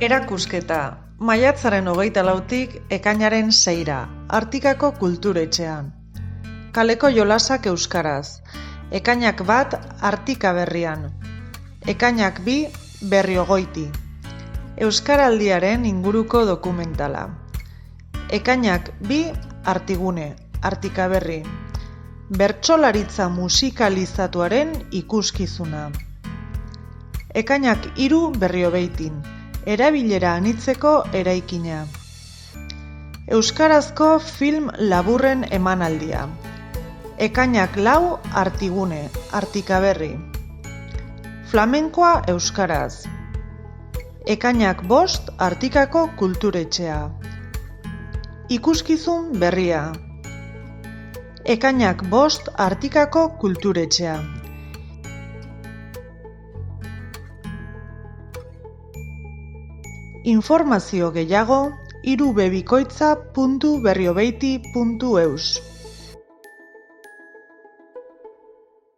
Erakusketa, maiatzaren 24tik ekainaren 6ra, Artikako Kulturetxean. Kaleko jolasak euskaraz, ekainak 1 Artika Berrian, ekainak 2 Berriogoiti, Euskaraldiaren inguruko dokumentala, ekainak 2 Artigune, Artika Berri, bertsolaritza musikalizatuaren ikuskizuna, ekainak 3 Berriobeitin, erabilera anitzeko eraikina, euskarazko film laburren emanaldia, ekainak 4 Artigune, Artika Berri, flamenkoa euskaraz, ekainak 5 Artikako Kulturetxea, ikuskizun berria, ekainak 5 Artikako Kulturetxea. Informazio gehiago www.berriobeiti.eus